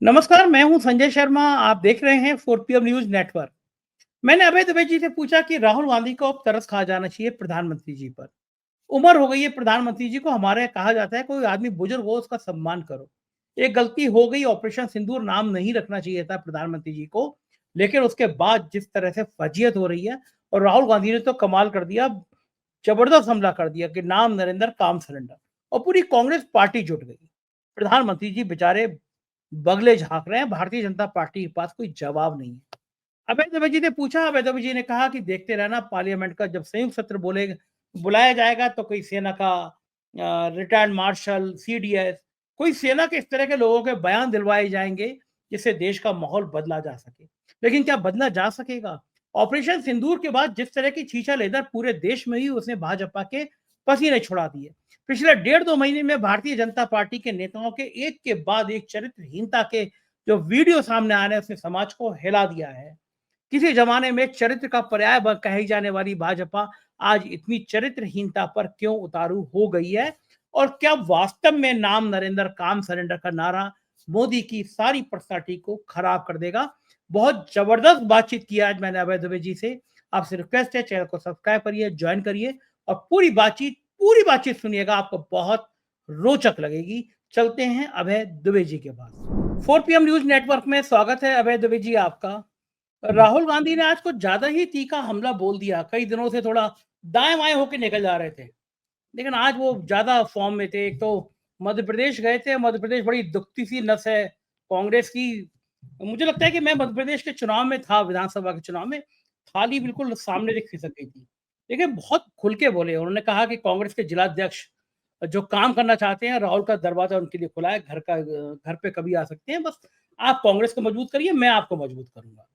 नमस्कार, मैं हूं संजय शर्मा। आप देख रहे हैं 4 PM न्यूज नेटवर्क। मैंने अभय दुबे जी से पूछा कि राहुल गांधी को अब तरस खा जाना चाहिए प्रधानमंत्री जी पर। उम्र हो गई है प्रधानमंत्री जी को। हमारे यहाँ कहा जाता है कोई आदमी बुजुर्ग हो उसका सम्मान करो। एक गलती हो गई, ऑपरेशन सिंदूर नाम नहीं रखना चाहिए था प्रधानमंत्री जी को। लेकिन उसके बाद जिस तरह से फजीयत हो रही है, और राहुल गांधी ने तो कमाल कर दिया, जबरदस्त हमला कर दिया कि नाम नरेंद्र काम सरेंडर। और पूरी कांग्रेस पार्टी जुट गई। प्रधानमंत्री जी बेचारे बगले झाँक रहे हैं। भारतीय जनता पार्टी के पास कोई जवाब नहीं है। अभय दुबे जी ने पूछा, अभय दुबे जी ने कहा कि देखते रहना, पार्लियामेंट का जब संयुक्त सत्र बोले बुलाया जाएगा तो कोई सेना का रिटायर्ड मार्शल, सीडीएस, कोई सेना के इस तरह के लोगों के बयान दिलवाए जाएंगे जिससे देश का माहौल बदला जा सके। लेकिन क्या बदला जा सकेगा? ऑपरेशन सिंदूर के बाद जिस तरह की छीछा लेदर पूरे देश में ही उसने भाजपा के पसीने छुड़ा दिए। पिछले 1.5-2 महीने में भारतीय जनता पार्टी के नेताओं के एक के बाद एक चरित्रहीनता के जो वीडियो सामने आ रहे हैं, उसने समाज को हिला दिया है। किसी जमाने में चरित्र का पर्याय कही जाने वाली भाजपा आज इतनी चरित्रहीनता पर क्यों उतारू हो गई है? और क्या वास्तव में नाम नरेंद्र काम सरेंडर का नारा मोदी की सारी पर्सनालिटी को खराब कर देगा? बहुत जबरदस्त बातचीत की आज मैंने अभय दुबे जी से। आपसे रिक्वेस्ट है, चैनल को सब्सक्राइब करिए, ज्वाइन करिए और पूरी बातचीत सुनिएगा, आपको बहुत रोचक लगेगी। चलते हैं अभय दुबे जी के पास। 4 PM न्यूज नेटवर्क में स्वागत है अभय दुबे जी आपका। राहुल गांधी ने आज कुछ ज्यादा ही तीखा हमला बोल दिया। कई दिनों से थोड़ा दाएं बाएं होकर निकल जा रहे थे, लेकिन आज वो ज्यादा फॉर्म में थे। एक तो मध्य प्रदेश गए थे। मध्य प्रदेश बड़ी दुखती सी नस है कांग्रेस की। मुझे लगता है कि मैं मध्य प्रदेश के चुनाव में था, विधानसभा के चुनाव में। थाली बिल्कुल सामने से खिसक गई थी। देखिए, बहुत खुल के बोले। उन्होंने कहा कि कांग्रेस के जिलाध्यक्ष जो काम करना चाहते हैं, राहुल का दरवाजा उनके लिए खुला है। घर पे कभी आ सकते हैं, बस आप कांग्रेस को मजबूत करिए, मैं आपको मजबूत करूंगा।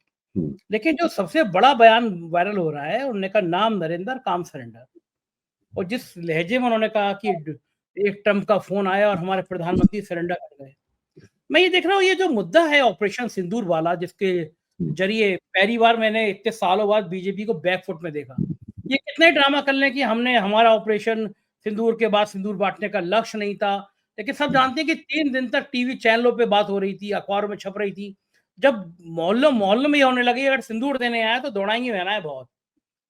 लेकिन जो सबसे बड़ा बयान वायरल हो रहा है, उन्होंने कहा नाम नरेंद्र काम सरेंडर। और जिस लहजे में उन्होंने कहा कि एक ट्रम्प का फोन आया और हमारे प्रधानमंत्री सरेंडर कर गए। मैं ये देख रहा हूँ, ये जो मुद्दा है ऑपरेशन सिंदूर वाला, जिसके जरिए पहली बार मैंने इतने सालों बाद बीजेपी को बैकफुट में देखा। ये कितने ड्रामा कर लें कि हमने हमारा ऑपरेशन सिंदूर के बाद सिंदूर बांटने का लक्ष्य नहीं था। लेकिन सब जानते हैं कि 3 दिन तक टीवी चैनलों पे बात हो रही थी, अखबारों में छप रही थी। जब मोहल्लों मोहल्लों में ये होने लगी अगर सिंदूर देने आया तो दौड़ाएंगे बहना है बहुत।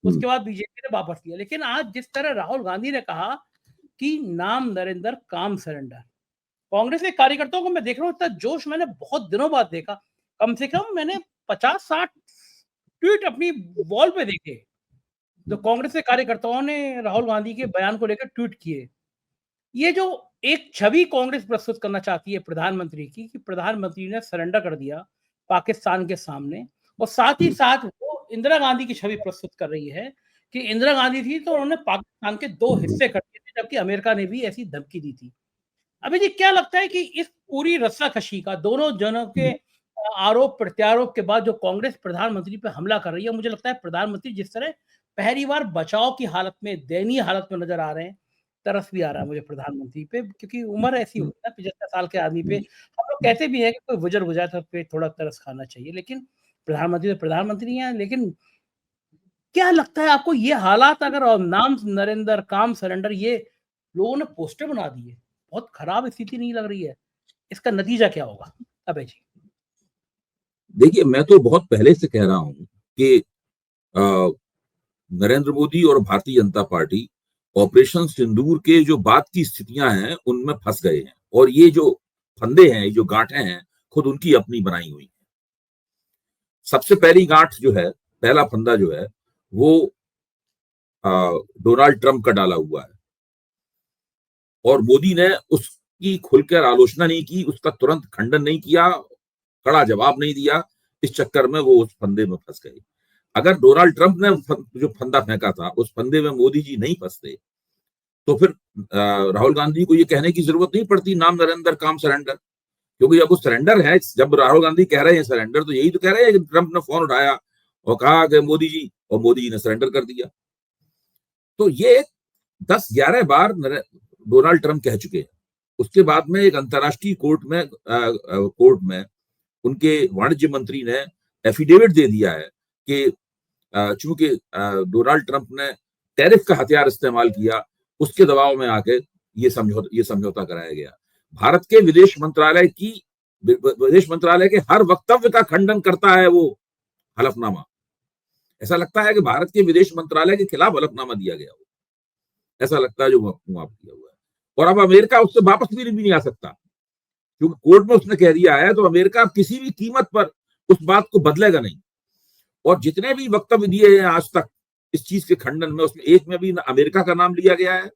उसके बाद बीजेपी ने वापस लिया। लेकिन आज जिस तरह राहुल गांधी ने कहा कि नाम नरेंद्र काम सरेंडर, कांग्रेस के कार्यकर्ताओं को मैं देख रहा हूँ, इतना जोश मैंने बहुत दिनों बाद देखा। कम से कम मैंने 50-60 ट्वीट अपनी वॉल पे देखे। तो कांग्रेस के कार्यकर्ताओं ने राहुल गांधी के बयान को लेकर ट्वीट किए। ये जो एक छवि कांग्रेस प्रस्तुत करना चाहती है प्रधानमंत्री की, कि प्रधानमंत्री ने सरेंडर कर दिया पाकिस्तान के सामने, और साथ ही साथ वो इंदिरा गांधी की छवि प्रस्तुत कर रही है कि इंदिरा गांधी थी तो उन्होंने पाकिस्तान के 2 हिस्से कर दिए थे, जबकि अमेरिका ने भी ऐसी धमकी दी थी। अभी जी क्या लगता है कि इस पूरी रस्साकशी का, दोनों जनों के आरोप प्रत्यारोप के बाद जो कांग्रेस प्रधानमंत्री पे हमला कर रही है, मुझे लगता है प्रधानमंत्री जिस तरह पहली बार बचाव की हालत में, दयनीय हालत में नजर आ रहे हैं, तरस भी आ रहा है मुझे प्रधानमंत्री पे, क्योंकि उम्र ऐसी होती है ना, 75 साल के आदमी पे। हम लोग कहते भी हैं कि कोई बुजुर्ग हो जाए तो पे थोड़ा तरस खाना चाहिए, लेकिन प्रधानमंत्री तो प्रधानमंत्री हैं। लेकिन क्या लगता है आपको, ये हालात अगर नाम नरेंद्र काम सरेंडर ये लोगों ने पोस्टर बना दिए, बहुत खराब स्थिति नहीं लग रही है? इसका नतीजा क्या होगा अभय जी? देखिए, मैं तो बहुत पहले से कह रहा हूं कि अ, नरेंद्र मोदी और भारतीय जनता पार्टी ऑपरेशन सिंदूर के जो बाद की स्थितियां हैं उनमें फंस गए हैं, और ये जो फंदे हैं, ये जो गांठें हैं, खुद उनकी अपनी बनाई हुई हैं। सबसे पहली गांठ जो है, पहला फंदा जो है, वो डोनाल्ड ट्रंप का डाला हुआ है, और मोदी ने उसकी खुलकर आलोचना नहीं की, उसका तुरंत खंडन नहीं किया, कड़ा जवाब नहीं दिया। इस चक्कर में वो उस फंदे में फंस गए। अगर डोनाल्ड ट्रंप ने जो फंदा फेंका था, उस फंदे में मोदी जी नहीं फंसते, तो फिर राहुल गांधी को ये कहने की जरूरत नहीं पड़ती नाम नरेंद्र काम सरेंडर। क्योंकि जब वो सरेंडर है, जब राहुल गांधी कह रहे हैं सरेंडर, तो यही तो कह रहे हैं कि ट्रंप ने फोन उठाया और कहा कि मोदी जी, और मोदी जी ने सरेंडर कर दिया। तो ये 10-11 बार डोनाल्ड ट्रंप कह चुके हैं। उसके बाद में एक अंतर्राष्ट्रीय कोर्ट में उनके वाणिज्य मंत्री ने एफिडेविट दे दिया है कि चूंकि डोनाल्ड ट्रंप ने टैरिफ का हथियार इस्तेमाल किया, उसके दबाव में आके ये समझौता कराया गया। भारत के विदेश मंत्रालय की विदेश मंत्रालय के हर वक्तव्य का खंडन करता है वो हलफनामा। ऐसा लगता है कि भारत के विदेश मंत्रालय के खिलाफ हलफनामा दिया गया हो, ऐसा लगता है जो वहां किया हुआ है। और अब अमेरिका उससे वापस भी नहीं आ सकता, क्योंकि कोर्ट में उसने कह दिया है, तो अमेरिका किसी भी कीमत पर उस बात को बदलेगा नहीं। और जितने भी वक्तव्य दिए हैं आज तक इस चीज के खंडन में, उसमें एक में भी ना अमेरिका का नाम लिया गया है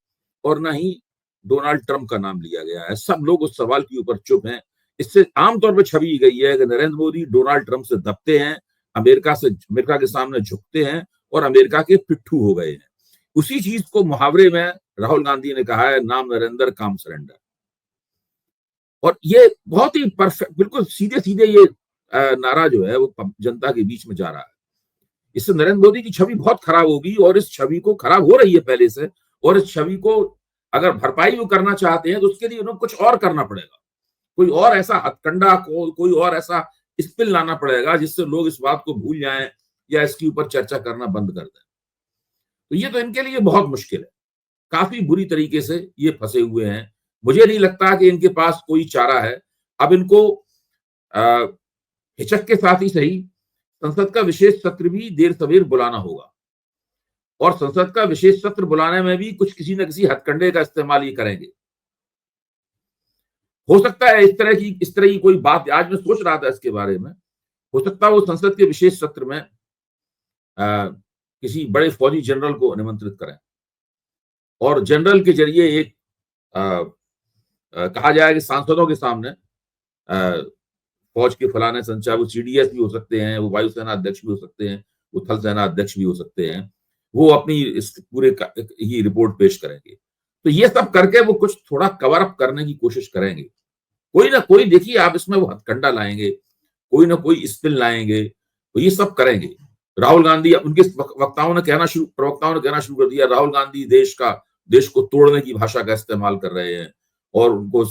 और ना ही डोनाल्ड ट्रंप का नाम लिया गया है। सब लोग उस सवाल के ऊपर चुप हैं। इससे आमतौर पर छवि गई है कि नरेंद्र मोदी डोनाल्ड ट्रंप से दबते हैं, अमेरिका के सामने झुकते हैं और अमेरिका के पिट्ठू हो गए हैं। उसी चीज को मुहावरे में राहुल गांधी ने कहा है, नाम नरेंद्र काम सरेंडर। और ये बहुत ही परफेक्ट, बिल्कुल सीधे सीधे ये नारा जो है वो जनता के बीच में जा रहा है। इससे नरेंद्र मोदी की छवि बहुत खराब होगी, और इस छवि को खराब हो रही है पहले से, और इस छवि को अगर भरपाई वो करना चाहते हैं तो उसके लिए उन्हें कुछ और करना पड़ेगा। कोई और ऐसा हथकंडा कोई और ऐसा स्पिल लाना पड़ेगा जिससे लोग इस बात को भूल जाएं या इसके ऊपर चर्चा करना बंद कर दें। तो ये तो इनके लिए बहुत मुश्किल है, काफी बुरी तरीके से ये फंसे हुए हैं। मुझे नहीं लगता कि इनके पास कोई चारा है। अब इनको हिचक के साथ ही सही संसद का विशेष सत्र भी देर सवेर बुलाना होगा, और संसद का विशेष सत्र बुलाने में भी कुछ किसी न किसी हथकंडे का इस्तेमाल ये करेंगे। हो सकता है इस तरह की कोई बात, आज मैं सोच रहा था इसके बारे में, हो सकता है वो संसद के विशेष सत्र में किसी बड़े फौजी जनरल को निमंत्रित करें और जनरल के जरिए एक कहा जाए कि सांसदों के सामने फौज के फलाने संचालक, वो सीडीएस भी हो सकते हैं, वो वायुसेना अध्यक्ष भी हो सकते हैं, वो थल सेना अध्यक्ष भी हो सकते हैं, वो अपनी इस पूरे ही रिपोर्ट पेश करेंगे। तो ये सब करके वो कुछ थोड़ा कवर अप करने की कोशिश करेंगे। कोई ना कोई, देखिए आप इसमें वो हथकंडा लाएंगे, कोई ना कोई स्पिन लाएंगे, तो ये सब करेंगे। राहुल गांधी, उनके प्रवक्ताओं ने कहना शुरू कर दिया, राहुल गांधी देश को तोड़ने की भाषा का इस्तेमाल कर रहे हैं, और उनको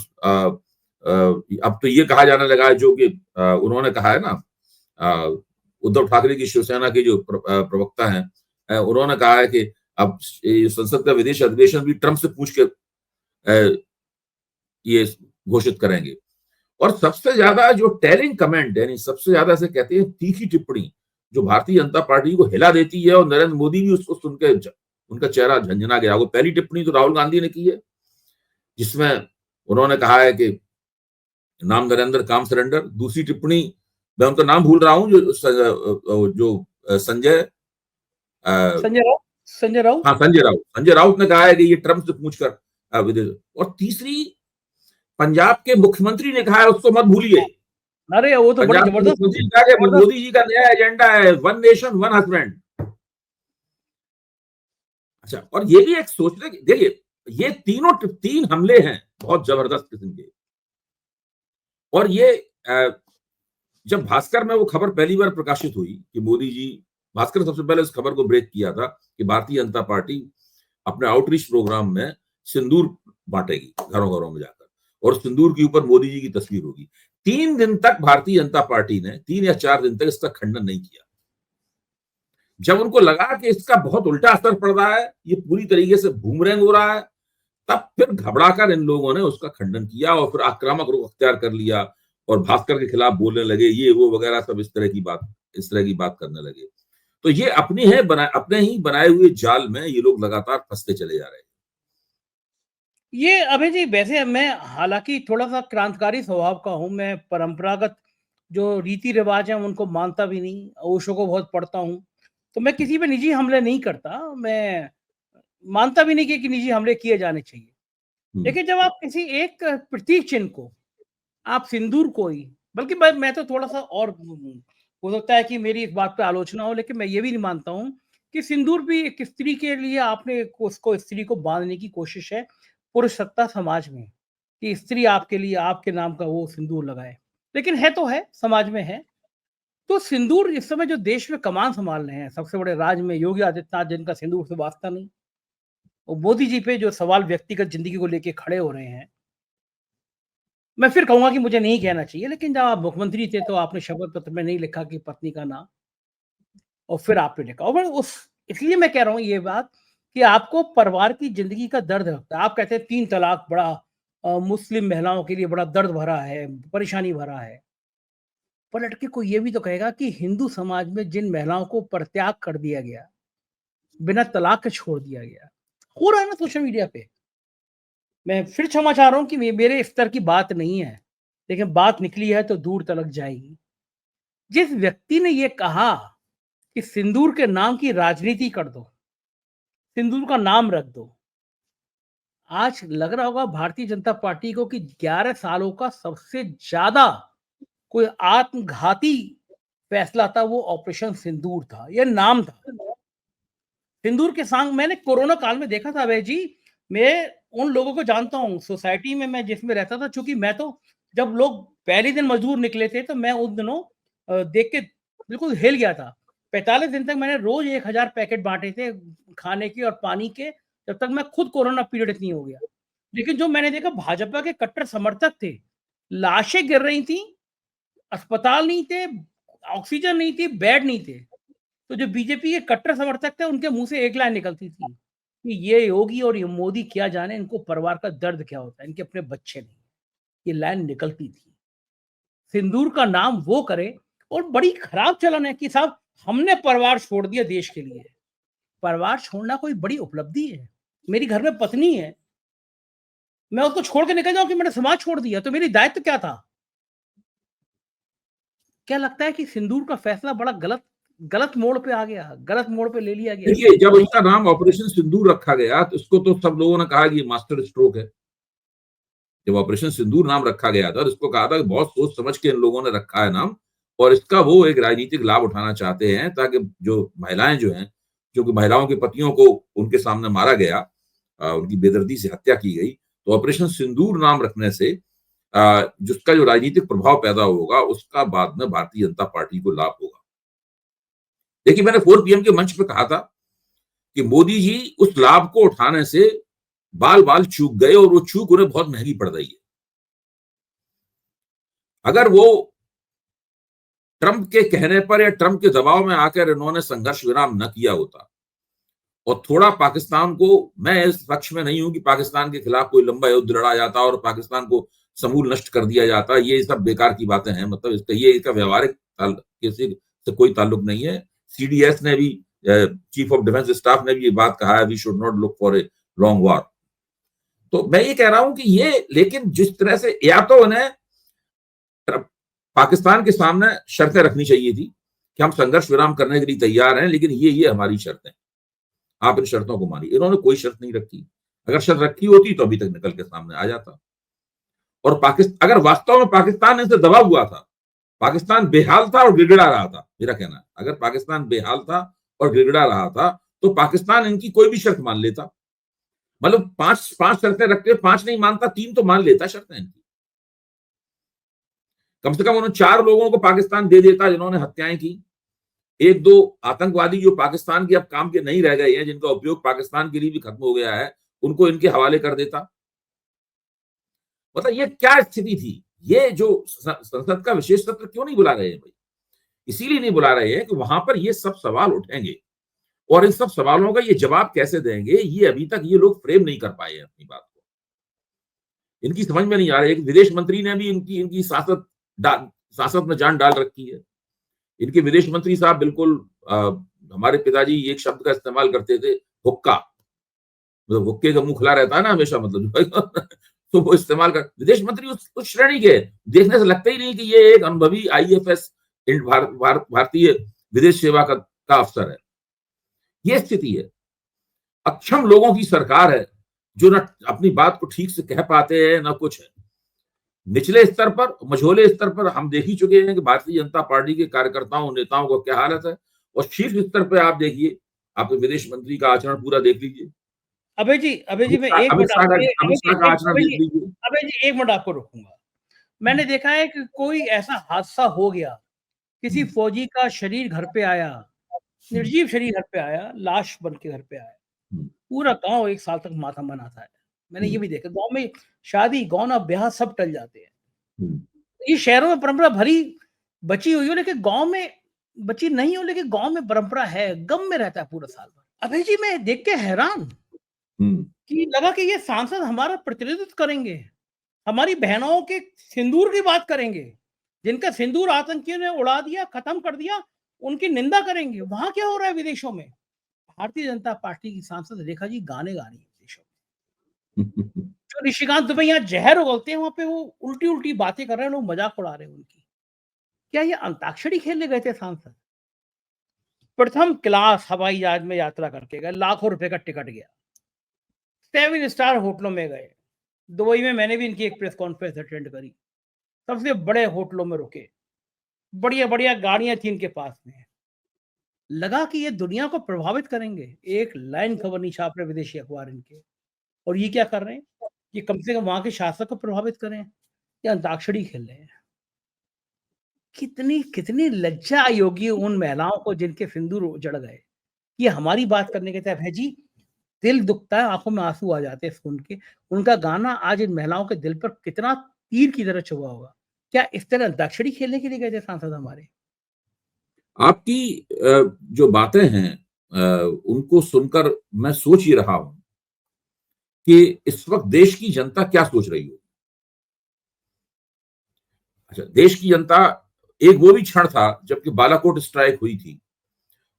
अब तो ये कहा जाने लगा है, जो कि उन्होंने कहा है ना, उद्धव ठाकरे की शिवसेना के जो प्रवक्ता हैं, उन्होंने कहा है कि अब संसद का विदेश अधिवेशन भी ट्रंप से पूछ के ये घोषित करेंगे। और सबसे ज्यादा जो टेलिंग कमेंट, यानी सबसे ज्यादा से कहते हैं तीखी टिप्पणी, जो भारतीय जनता पार्टी को हिला देती है, और नरेंद्र मोदी भी उसको सुन के उनका चेहरा झंझना गया। वो पहली टिप्पणी तो राहुल गांधी ने की है, जिसमें उन्होंने कहा है कि नाम नरेंद्र काम सरेंडर। दूसरी टिप्पणी, मैं उनका नाम भूल रहा हूं, जो संजय राउत ने कहा है कि ये ट्रंप से पूछकर विदेश। और तीसरी, पंजाब के मुख्यमंत्री ने कहा है उसको मत भूलिए। अरे वो तो बड़ी जबरदस्त, मोदी जी का नया एजेंडा है, वन नेशन वन हस्बैंड। अच्छा, और ये भी एक सोचने की, देखिए ये तीन हमले हैं बहुत जबरदस्त किस्म के। और ये जब भास्कर में वो खबर पहली बार प्रकाशित हुई कि मोदी जी, भास्कर सबसे पहले इस खबर को ब्रेक किया था कि भारतीय जनता पार्टी अपने आउटरीच प्रोग्राम में सिंदूर बांटेगी घरों घरों में जाकर, और सिंदूर के ऊपर मोदी जी की तस्वीर होगी। 3 दिन तक भारतीय जनता पार्टी ने, 3 या 4 दिन तक इसका खंडन नहीं किया। जब उनको लगा कि इसका बहुत उल्टा असर पड़ रहा है, ये पूरी तरीके से बूमरैंग हो रहा है, तब फिर घबराकर इन लोगों ने उसका खंडन किया और फिर आक्रामक रुख अख्तियार कर लिया और भास्कर के खिलाफ बोलने लगे, ये वो वगैरह सब इस तरह की बात करने लगे। तो ये अपने ही बनाए हुए जाल में ये लोग लगातार फंसते चले जा रहे हैं। ये अभय जी, वैसे मैं हालांकि थोड़ा सा क्रांतिकारी स्वभाव का हूं, मैं परंपरागत जो रीति रिवाज हैं उनको मानता भी नहीं, ओशो को बहुत पढ़ता हूं, तो मैं किसी पे निजी हमले नहीं करता, मैं मानता भी नहीं कि निजी हमले किए जाने चाहिए। लेकिन जब आप किसी एक प्रतीक चिन्ह को, आप सिंदूर को ही, बल्कि मैं तो थोड़ा सा और, हो सकता है कि मेरी इस बात पे आलोचना हो, लेकिन मैं ये भी नहीं मानता हूं कि सिंदूर भी एक स्त्री के लिए आपने उसको, स्त्री को बांधने की कोशिश है पुरुष सत्ता समाज में, कि स्त्री आपके लिए आपके नाम का वो सिंदूर लगाए। लेकिन है तो है, समाज में है। तो सिंदूर इस समय जो देश में कमान संभाल रहे हैं, सबसे बड़े राज में योगी आदित्यनाथ, जिनका सिंदूर से वास्ता नहीं, और मोदी जी पे जो सवाल व्यक्तिगत जिंदगी को लेके खड़े हो रहे हैं, मैं फिर कहूंगा कि मुझे नहीं कहना चाहिए, लेकिन जब आप मुख्यमंत्री थे तो आपने शपथ पत्र में नहीं लिखा कि पत्नी का नाम, और फिर आपने लिखा। और उस, इसलिए मैं कह रहा हूं ये बात कि आपको परिवार की जिंदगी का दर्द लगता है। आप कहते हैं 3 तलाक बड़ा मुस्लिम महिलाओं के लिए बड़ा दर्द भरा है, परेशानी भरा है। पलट के कोई ये भी तो कहेगा कि हिंदू समाज में जिन महिलाओं को परित्याग कर दिया गया, बिना तलाक के छोड़ दिया गया, हो रहा है ना सोशल मीडिया पे। मैं फिर क्षमा चाह रहा हूँ कि मेरे स्तर की बात नहीं है, लेकिन बात निकली है तो दूर तलक जाएगी। जिस व्यक्ति ने ये कहा कि सिंदूर के नाम की राजनीति कर दो, सिंदूर का नाम रख दो, आज लग रहा होगा भारतीय जनता पार्टी को कि 11 सालों का सबसे ज्यादा कोई आत्मघाती फैसला था, वो ऑपरेशन सिंदूर था, ये नाम था। सिंदूर के संग मैंने कोरोना काल में देखा था अभय जी, मैं उन लोगों को जानता हूँ सोसाइटी में मैं जिसमें रहता था, चूंकि मैं तो जब लोग पहले दिन मजदूर निकले थे तो मैं उन दिनों देख के बिल्कुल हिल गया था। 45 दिन तक मैंने रोज 1000 पैकेट बांटे थे खाने के और पानी के, जब तक मैं खुद कोरोना पीड़ित नहीं हो गया। लेकिन जो मैंने देखा भाजपा के कट्टर समर्थक थे, लाशें गिर रही थी, अस्पताल नहीं थे, ऑक्सीजन नहीं थी, बेड नहीं थे। तो जो बीजेपी के कट्टर समर्थक थे उनके मुंह से एक लाइन निकलती थी कि ये योगी और ये मोदी क्या जाने इनको परिवार का दर्द क्या होता है, इनके अपने बच्चे नहीं। ये लाइन निकलती थी। सिंदूर का नाम वो करे, और बड़ी खराब चलन है कि साहब हमने परिवार छोड़ दिया देश के लिए। परिवार छोड़ना कोई बड़ी उपलब्धि है। मेरी घर में पत्नी है, मैं उसको छोड़ के निकल जाऊं कि मैंने समाज छोड़ दिया, तो मेरी दायित्व क्या था? क्या लगता है कि सिंदूर का फैसला बड़ा गलत मोड़ पे आ गया, गलत मोड़ पे ले लिया गया? देखिए, जब उसका नाम ऑपरेशन सिंदूर रखा गया तो इसको तो सब लोगों ने कहा कि मास्टर स्ट्रोक है। जब ऑपरेशन सिंदूर नाम रखा गया था, इसको कहा था कि बहुत सोच समझ के इन लोगों ने रखा है नाम, और इसका वो एक राजनीतिक लाभ उठाना चाहते हैं ताकि जो महिलाएं जो हैं, जो कि महिलाओं के पतियों को उनके सामने मारा गया, उनकी बेदर्दी से हत्या की गई, तो ऑपरेशन सिंदूर नाम रखने से जिसका जो राजनीतिक प्रभाव पैदा होगा उसका बाद में भारतीय जनता पार्टी को लाभ होगा। देखिए, मैंने 4 पीएम के मंच पे कहा था कि मोदी जी उस लाभ को उठाने से बाल बाल चूक गए और वो चूक उन्हें बहुत महंगी पड़ रही है। अगर वो ट्रंप के कहने पर या ट्रंप के दबाव में आकर इन्होंने संघर्ष विराम न किया होता और थोड़ा पाकिस्तान को, मैं इस पक्ष में नहीं हूं कि पाकिस्तान के खिलाफ कोई लंबा युद्ध लड़ा जाता और पाकिस्तान को समूल नष्ट कर दिया जाता, ये सब बेकार की बातें हैं। मतलब इसका व्यवहारिक किसी से कोई ताल्लुक नहीं है। सीडीएस ने भी, चीफ ऑफ डिफेंस स्टाफ ने भी ये बात कहा है, we should not look for a long war. तो मैं ये कह रहा हूं कि ये, लेकिन जिस तरह से, या तो उन्हें पाकिस्तान के सामने शर्तें रखनी चाहिए थी कि हम संघर्ष विराम करने के लिए तैयार हैं, लेकिन ये हमारी शर्तें, आप इन शर्तों को मानिए। इन्होंने कोई शर्त नहीं रखी। अगर शर्त रखी होती तो अभी तक निकल के सामने आ जाता। और पाकिस्तान, अगर वास्तव में पाकिस्तान इनसे दबा हुआ था, पाकिस्तान बेहाल था और गिड़गिड़ा रहा था, मेरा कहना है, अगर पाकिस्तान बेहाल था और गिड़गिड़ा रहा था तो पाकिस्तान इनकी कोई भी शर्त मान लेता। मतलब पांच शर्तें रखते, 5 नहीं मानता, 3 तो मान लेता शर्तें इनकी। कम से कम उन्होंने 4 लोगों को पाकिस्तान दे देता जिन्होंने हत्याएं की। 1-2 आतंकवादी जो पाकिस्तान के अब काम के नहीं रह गए हैं, जिनका उपयोग पाकिस्तान के लिए भी खत्म हो गया है, उनको इनके हवाले कर देता। मतलब ये क्या स्थिति थी? ये जो संसद का विशेष सत्र क्यों नहीं बुला रहे हैं भाई? इसीलिए नहीं बुला रहे हैं कि वहां पर ये सब सवाल उठेंगे और इन सब सवालों का ये जवाब कैसे देंगे, ये अभी तक ये लोग फ्रेम नहीं कर पाए हैं अपनी बात को। इनकी समझ में नहीं आ रहा है कि विदेश मंत्री ने भी इनकी सासत में जान डाल रखी है। इनके विदेश मंत्री साहब बिल्कुल, हमारे पिताजी एक शब्द का इस्तेमाल करते थे, हुक्का, मतलब हुक्के का मुंह खुला रहता है ना हमेशा, मतलब तो वो इस्तेमाल कर, विदेश मंत्री उस श्रेणी के, देखने से लगता ही नहीं कि ये एक अनुभवी आईएफएस भारतीय विदेश सेवा का अफसर है। ये स्थिति है। अक्षम लोगों की सरकार है जो न अपनी बात को ठीक से कह पाते हैं न कुछ है। निचले स्तर पर, मझोले स्तर पर हम देख ही चुके हैं कि भारतीय जनता पार्टी के कार्यकर्ताओं, नेताओं को क्या हालत है, और शीर्ष स्तर पर आप देखिए, आप विदेश मंत्री का आचरण पूरा देख लीजिए। अभय जी मैं एक अमित शाह का आचरण देख लीजिए। अभय जी 1 मिनट आपको रोकूंगा। मैंने देखा है कि कोई ऐसा हादसा हो गया, किसी फौजी का शरीर घर पे आया, निर्जीव शरीर घर पे आया, लाश बन के घर पे आया, पूरा गांव 1 साल तक मातम मनाता है। मैंने ये भी देखा, गांव में शादी, गौना, ब्याह सब टल जाते हैं। ये शहरों में परंपरा भरी बची हुई हो, लेकिन गांव में बची नहीं हो, लेकिन गांव में परंपरा है, गम में रहता है पूरा साल भर। अभय जी मैं देख के हैरान कि लगा कि ये सांसद हमारा प्रतिनिधित्व करेंगे। हमारी बहनों के सिंदूर की बात करेंगे, जिनका सिंदूर आतंकियों ने उड़ा दिया, खत्म कर दिया, उनकी निंदा करेंगे। वहां क्या हो रहा है विदेशों में? भारतीय जनता पार्टी की सांसद रेखा जी गाने गा रही है विदेशों में। जो निशिकांत दुबे यहाँ जहर उगलते हैं, वहां पे वो उल्टी उल्टी बातें कर रहे हैं, लोग मजाक उड़ा रहे हैं उनकी। क्या ये अंताक्षरी खेलने गए थे सांसद? प्रथम क्लास हवाई जहाज में यात्रा करके गए, लाखों रुपए का टिकट गया, 7 स्टार होटलों में गए। दुबई में मैंने भी इनकी एक प्रेस कॉन्फ्रेंस अटेंड करी, सबसे बड़े होटलों में रुके, बढ़िया बढ़िया गाड़ियां थी इनके पास में। लगा कि ये दुनिया को प्रभावित करेंगे, एक लाइन खबर नहीं छाप रहे विदेशी अखबार इनके। और ये क्या कर रहे हैं? ये कम से कम वहां के शासक को प्रभावित करें, या अंताक्षरी खेल रहे हैं। कितनी कितनी लज्जा आई होगी उन महिलाओं को जिनके सिंदूर उजड़ गए। ये हमारी बात करने के तहत है जी, दिल दुखता है, आंखों में आंसू आ जाते हैं सुन के। उनका गाना आज इन महिलाओं के दिल पर कितना तीर की तरह चुभा होगा। क्या इस तरह अंताक्षरी खेलने के लिए गए थे सांसद हमारे? आपकी जो बातें हैं उनको सुनकर मैं सोच ही रहा हूं कि इस वक्त देश की जनता क्या सोच रही हो। अच्छा, देश की जनता, एक वो भी क्षण था जबकि बालाकोट स्ट्राइक हुई थी,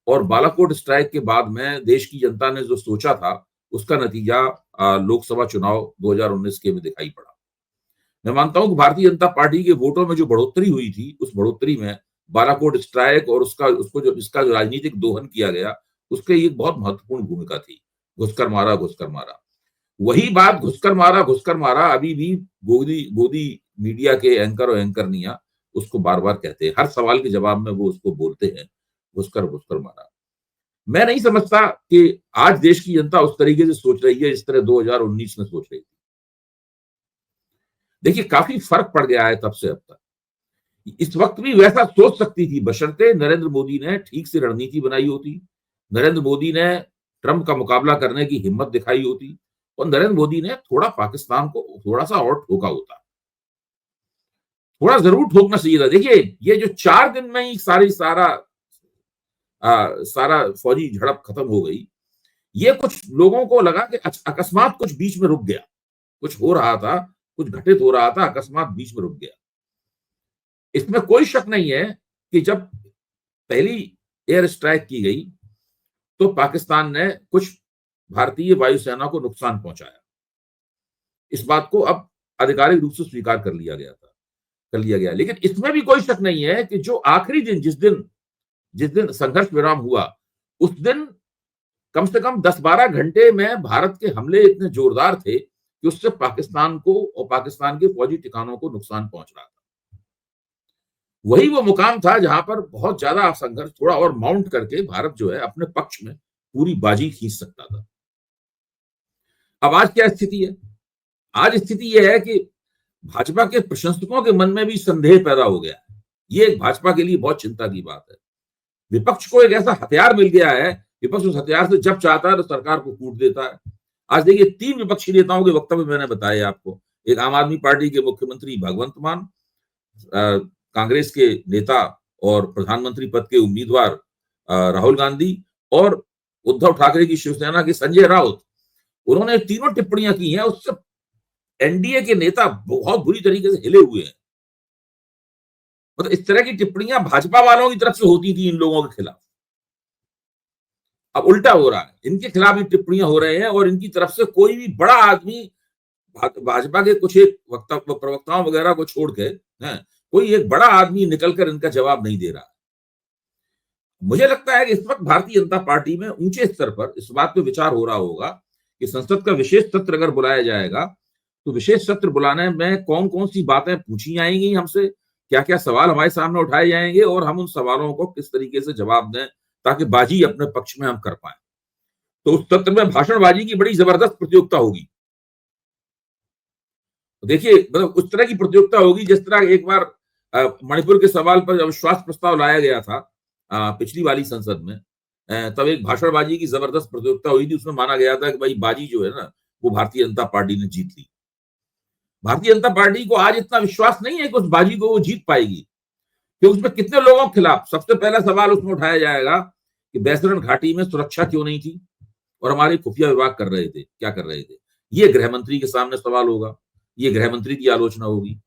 और बालाकोट स्ट्राइक के बाद में देश की जनता ने जो सोचा था उसका नतीजा लोकसभा चुनाव 2019 के में दिखाई पड़ा। मैं मानता हूं कि भारतीय जनता पार्टी के वोटों में जो बढ़ोतरी हुई थी, उस बढ़ोतरी में बालाकोट स्ट्राइक और इसका जो राजनीतिक दोहन किया गया, उसके एक बहुत महत्वपूर्ण भूमिका थी। घुसकर मारा, घुसकर मारा, वही बात घुसकर मारा अभी भी गोदी मीडिया के एंकर और एंकरनिया उसको बार बार कहते हैं। हर सवाल के जवाब में वो उसको बोलते हैं, घुसकर घुसकर मारा। मैं नहीं समझता कि आज देश की जनता उस तरीके से सोच रही है जिस तरह 2019 में सोच रही थी। देखिए, काफी फर्क पड़ गया है तब से अब तक। इस वक्त भी वैसा सोच सकती थी बशर्ते नरेंद्र मोदी ने ठीक से रणनीति बनाई होती, नरेंद्र मोदी ने ट्रंप का मुकाबला करने की हिम्मत दिखाई होती, और नरेंद्र मोदी ने थोड़ा पाकिस्तान को थोड़ा सा और ठोका होता। थोड़ा जरूर ठोकना चाहिए था। देखिए, ये जो 4 दिन में ही सारा फौजी झड़प खत्म हो गई, ये कुछ लोगों को लगा कि अकस्मात कुछ बीच में रुक गया, कुछ हो रहा था, कुछ घटित हो रहा था, अकस्मात बीच में रुक गया। इसमें कोई शक नहीं है कि जब पहली एयर स्ट्राइक की गई तो पाकिस्तान ने कुछ भारतीय वायुसेना को नुकसान पहुंचाया। इस बात को अब आधिकारिक रूप से स्वीकार कर लिया गया। लेकिन इसमें भी कोई शक नहीं है कि जो आखिरी दिन जिस दिन संघर्ष विराम हुआ, उस दिन कम से कम 10-12 घंटे में भारत के हमले इतने जोरदार थे कि उससे पाकिस्तान को और पाकिस्तान के फौजी ठिकानों को नुकसान पहुंच रहा था। वही वो मुकाम था जहां पर बहुत ज्यादा संघर्ष थोड़ा और माउंट करके भारत जो है अपने पक्ष में पूरी बाजी खींच सकता था। अब आज क्या स्थिति है? आज स्थिति यह है कि भाजपा के प्रशंसकों के मन में भी संदेह पैदा हो गया है। ये एक भाजपा के लिए बहुत चिंता की बात है। विपक्ष को एक ऐसा हथियार मिल गया है, विपक्ष उस हथियार से जब चाहता है तो सरकार को कूट देता है। आज देखिए, 3 विपक्षी नेताओं के वक्तव्य मैंने बताए आपको। एक आम आदमी पार्टी के मुख्यमंत्री भगवंत मान, कांग्रेस के नेता और प्रधानमंत्री पद के उम्मीदवार राहुल गांधी, और उद्धव ठाकरे की शिवसेना के संजय राउत। उन्होंने तीनों टिप्पणियां की हैं, उससे एनडीए के नेता बहुत बुरी तरीके से हिले हुए हैं। मतलब इस तरह की टिप्पणियां भाजपा वालों की तरफ से होती थी इन लोगों के खिलाफ, अब उल्टा हो रहा है, इनके खिलाफ भी टिप्पणियां हो रहे हैं, और इनकी तरफ से कोई भी बड़ा आदमी, भाजपा के कुछ एक प्रवक्ताओं वगैरह को छोड़ के कोई एक बड़ा आदमी निकलकर इनका जवाब नहीं दे रहा है। मुझे लगता है कि इस वक्त भारतीय जनता पार्टी में ऊंचे स्तर पर इस बात पे विचार हो रहा होगा कि संसद का विशेष सत्र अगर बुलाया जाएगा तो विशेष सत्र बुलाने में कौन कौन सी बातें पूछी जाएंगी हमसे, क्या क्या सवाल हमारे सामने उठाए जाएंगे, और हम उन सवालों को किस तरीके से जवाब दें ताकि बाजी अपने पक्ष में हम कर पाए। तो उस सत्र में भाषणबाजी की बड़ी जबरदस्त प्रतियोगिता होगी। देखिए, मतलब उस तरह की प्रतियोगिता होगी जिस तरह एक बार मणिपुर के सवाल पर अविश्वास प्रस्ताव लाया गया था पिछली वाली संसद में, तब एक भाषणबाजी की जबरदस्त प्रतियोगिता हुई थी। उसमें माना गया था कि भाई बाजी जो है ना वो भारतीय जनता पार्टी ने जीत ली। भारतीय जनता पार्टी को आज इतना विश्वास नहीं है कि उस बाजी को वो जीत पाएगी, कि उसमें कितने लोगों के खिलाफ। सबसे पहला सवाल उसमें उठाया जाएगा कि बैसरण घाटी में सुरक्षा क्यों नहीं थी और हमारे खुफिया विभाग क्या कर रहे थे। ये गृह मंत्री के सामने सवाल होगा, ये गृह मंत्री की आलोचना होगी।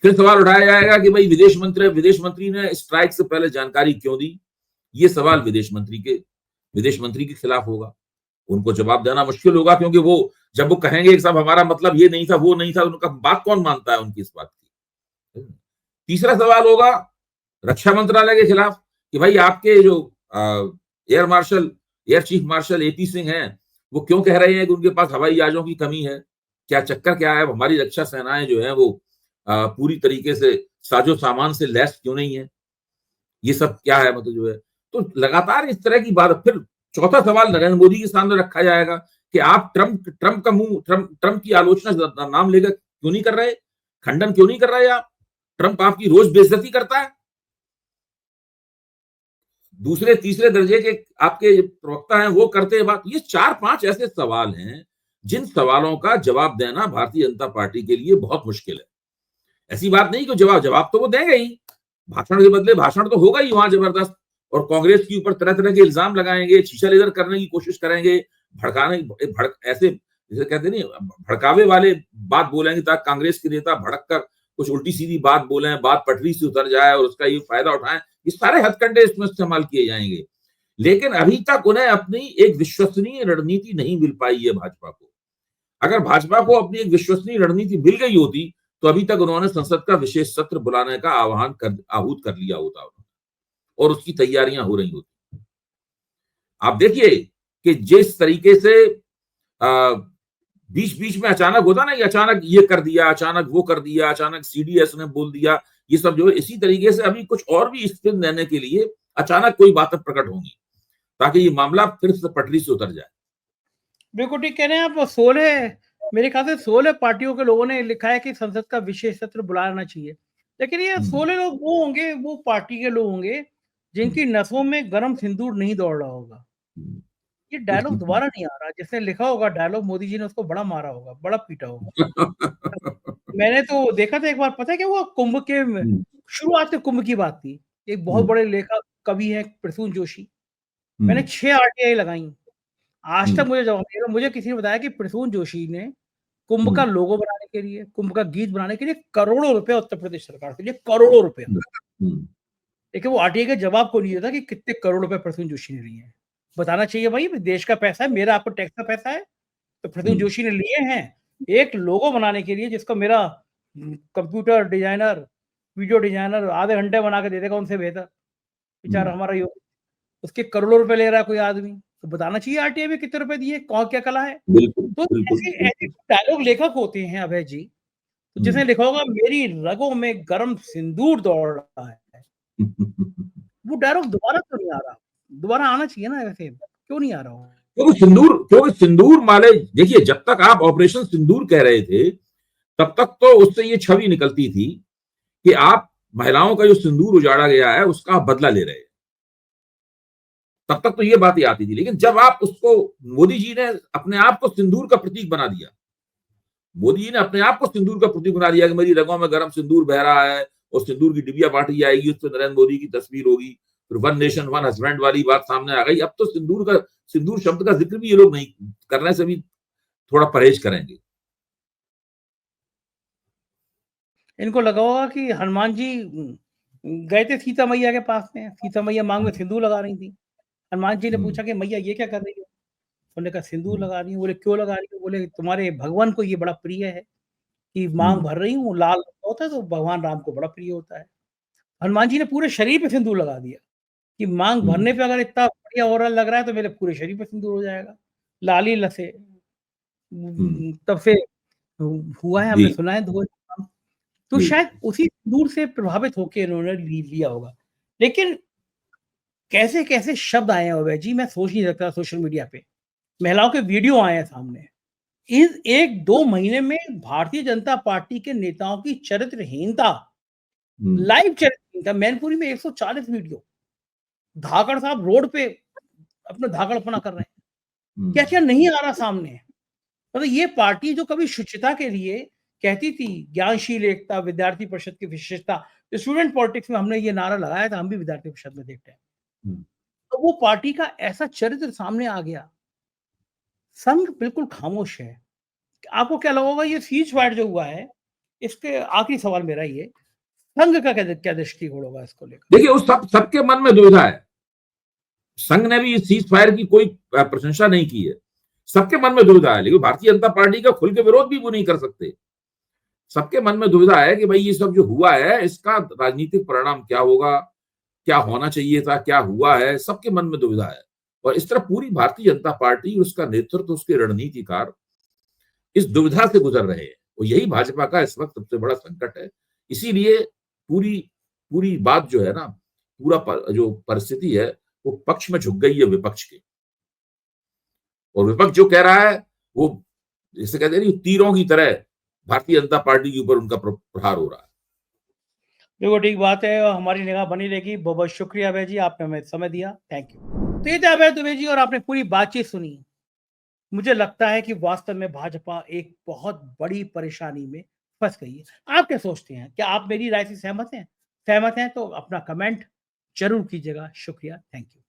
फिर सवाल उठाया जाएगा कि भाई विदेश मंत्री ने स्ट्राइक से पहले जानकारी क्यों दी। ये सवाल विदेश मंत्री के खिलाफ होगा। उनको जवाब देना मुश्किल होगा, क्योंकि वो जब वो कहेंगे कि साहब हमारा मतलब ये नहीं था, वो नहीं था, उनका बात कौन मानता है उनकी इस बात की। तीसरा सवाल होगा रक्षा मंत्रालय के खिलाफ कि भाई आपके जो air chief marshal AP Singh हैं, वो क्यों कह रहे हैं कि उनके पास हवाई जहाजों की कमी है। क्या चक्कर क्या है, हमारी रक्षा सेनाएं जो है वो पूरी तरीके से साजो सामान से लैस क्यों नहीं है, ये सब क्या है, मतलब जो है। तो लगातार इस तरह की बात। फिर चौथा सवाल नरेंद्र मोदी के सामने रखा जाएगा कि आप ट्रंप की आलोचना नाम लेकर क्यों नहीं कर रहे, खंडन क्यों नहीं कर रहे आप। ट्रंप आपकी रोज बेइज्जती करता है। दूसरे तीसरे दर्जे के आपके प्रवक्ता हैं, वो करते हैं बात। ये 4-5 ऐसे सवाल हैं जिन सवालों का जवाब देना भारतीय जनता पार्टी के लिए बहुत मुश्किल है। ऐसी बात नहीं कि जवाब तो वो देंगे ही, भाषण के बदले भाषण तो होगा ही वहां जबरदस्त, और कांग्रेस के ऊपर तरह तरह के इल्जाम लगाएंगे, शीशा लेदर करने की कोशिश करेंगे, ऐसे जैसे कहते नहीं भड़कावे वाले बात बोलेंगे ताकि कांग्रेस के नेता भड़क कर कुछ उल्टी सीधी बात बोले, बात पटरी से उतर जाए और उसका ये फायदा उठाएं। ये सारे हथकंडे इसमें इस्तेमाल किए जाएंगे। लेकिन अभी तक उन्हें अपनी एक विश्वसनीय रणनीति नहीं मिल पाई है भाजपा को। अगर भाजपा को अपनी एक विश्वसनीय रणनीति मिल गई होती तो अभी तक उन्होंने संसद का विशेष सत्र बुलाने का आहूत कर लिया होता और उसकी तैयारियां हो रही होती। आप देखिए कि जिस तरीके से बीच बीच में अचानक होता ना, अचानक ये कर दिया, अचानक वो कर दिया, अचानक सीडीएस ने बोल दिया, ये सब जो है इसी तरीके से अभी कुछ और भी स्पिन देने के लिए अचानक कोई बातें प्रकट होंगी ताकि ये मामला फिर से पटरी से उतर जाए। बिल्कुल ठीक कह रहे हैं आप। 16 मेरे ख्याल से 16 पार्टियों के लोगों ने लिखा है कि संसद का विशेष सत्र बुलाना चाहिए। लेकिन ये 16 लोग वो होंगे, वो पार्टी के लोग होंगे जिनकी नसों में गरम सिंदूर नहीं दौड़ रहा होगा। ये डायलॉग दोबारा नहीं आ रहा। जिसने लिखा होगा डायलॉग, मोदी जी ने उसको बड़ा मारा होगा, बड़ा पीटा होगा। मैंने तो देखा था एक बार, पता है क्या हुआ, कुंभ के शुरुआत में कुंभ की बात थी। एक बहुत बड़े लेखक कवि है प्रसून जोशी, मैंने 6 आरटीआई लगाई, आज तक मुझे जवाब नहीं। मुझे किसी ने बताया कि प्रसून जोशी ने कुंभ का लोगो बनाने के लिए, कुंभ का गीत बनाने के लिए करोड़ों रुपए उत्तर प्रदेश सरकार से लिए, करोड़ों रुपए। लेकिन वो आरटीआई के जवाब को नहीं देता कि कितने करोड़ रुपए प्रसून जोशी ने लिए हैं। बताना चाहिए भाई, देश का पैसा है, मेरा आपको टैक्स का पैसा है, तो प्रसून जोशी ने लिए हैं एक लोगो बनाने के लिए जिसको मेरा कंप्यूटर डिजाइनर, वीडियो डिजाइनर आधे घंटे बना के दे देगा उनसे बेहतर। बेचारा हमारा योग, उसके करोड़ों रुपए ले रहा है कोई आदमी, तो बताना चाहिए आरटीआई में कितने रुपए दिए, कौन क्या कला है। तो ऐसे डायलॉग लेखक होते हैं अभय जी, तो जिसने लिखा होगा मेरी रगों में गरम सिंदूर दौड़ रहा है, वो डायलॉग दोबारा क्यों नहीं आ रहा। दोबारा आना चाहिए ना, वैसे क्यों नहीं आ रहा। क्योंकि सिंदूर माले, देखिए जब तक आप ऑपरेशन सिंदूर कह रहे थे तब तक तो उससे ये छवि निकलती थी कि आप महिलाओं का जो सिंदूर उजाड़ा गया है उसका आप बदला ले रहे हैं। तब तक तो ये बात ही आती थी। लेकिन जब आप उसको, मोदी जी ने अपने आप को सिंदूर का प्रतीक बना दिया, मोदी जी ने अपने आप को सिंदूर का प्रतीक बना दिया कि मेरी रगों में गर्म सिंदूर बह रहा है और सिंदूर की डिबिया बांटी जाएगी, उस पर नरेंद्र मोदी की तस्वीर होगी, फिर वन नेशन वन हस्बैंड वाली बात सामने आ गई। अब तो सिंदूर शब्द का जिक्र भी ये लोग नहीं करने से भी थोड़ा परहेज करेंगे। इनको लगा होगा कि हनुमान जी गए थे सीता मैया के पास में, सीता मैया मांग में सिंदूर लगा रही थी। हनुमान जी ने पूछा कि मैया ये क्या कर रही हो। उन्होंने कहा सिंदूर लगा रही हूँ। बोले क्यों लगा रही हो। बोले तुम्हारे भगवान को ये बड़ा प्रिय है कि मांग भर रही हूँ, लाल होता है तो भगवान राम को बड़ा प्रिय होता है। हनुमान जी ने पूरे शरीर पे सिंदूर लगा दिया कि मांग भरने पे अगर इतना बढ़िया हो रहा लग रहा है तो मेरे पूरे शरीर पे सिंदूर हो जाएगा, लाली लसे। तब से हुआ है, हमने सुना है धो। तो शायद उसी दूर से प्रभावित होकर इन्होंने लिया होगा। लेकिन कैसे कैसे शब्द आए हैं अभय जी, मैं सोच नहीं सकता। सोशल मीडिया पे महिलाओं के वीडियो आए हैं सामने। इस 1-2 महीने में भारतीय जनता पार्टी के नेताओं की चरित्रहीनता, लाइव चरित्रहीनता। मैनपुरी में 140 वीडियो, धाकड़ साहब रोड पे अपना धाकड़पना कर रहे हैं, क्या क्या नहीं आ रहा सामने। मतलब ये पार्टी जो कभी शुचिता के लिए कहती थी, ज्ञानशील एकता, विद्यार्थी परिषद की विशेषता, स्टूडेंट पॉलिटिक्स में हमने ये नारा लगाया था, हम भी विद्यार्थी परिषद में देखते हैं। तो वो पार्टी का ऐसा चरित्र सामने आ गया। संघ बिल्कुल खामोश है, आपको क्या लगा होगा ये सीज फायर जो हुआ है, इसके आखिरी सवाल मेरा ये, संघ का क्या दृष्टिकोण होगा इसको लेकर? देखिए, उस सबके मन में दुविधा है। संघ ने भी इस सीज फायर की कोई प्रशंसा नहीं की है। सबके मन में दुविधा है, लेकिन भारतीय जनता पार्टी का खुल के विरोध भी वो नहीं कर सकते। सबके मन में दुविधा है कि भाई ये सब जो हुआ है इसका राजनीतिक परिणाम क्या होगा, क्या होना चाहिए था, क्या हुआ है, सबके मन में दुविधा है। और इस तरह पूरी भारतीय जनता पार्टी, उसका नेतृत्व, उसके रणनीतिकार इस दुविधा से गुजर रहे हैं। और यही भाजपा का इस वक्त सबसे बड़ा संकट है। इसीलिए पूरी पूरी बात जो है ना, पूरा जो परिस्थिति है वो पक्ष में झुक गई है विपक्ष के। और विपक्ष जो कह रहा है वो जैसे कहते हैं तीरों की तरह भारतीय जनता पार्टी के ऊपर उनका प्रहार हो रहा है। बिल्कुल ठीक बात है और हमारी निगाह बनी रहेगी। बहुत बहुत शुक्रिया अभय जी, आपने हमें समय दिया, थैंक यू। तो ये थे अभय दुबे जी और आपने पूरी बातचीत सुनी। मुझे लगता है कि वास्तव में भाजपा एक बहुत बड़ी परेशानी में फंस गई है। आप क्या सोचते हैं? क्या आप मेरी राय से सहमत हैं? सहमत हैं तो अपना कमेंट जरूर कीजिएगा। शुक्रिया, थैंक यू।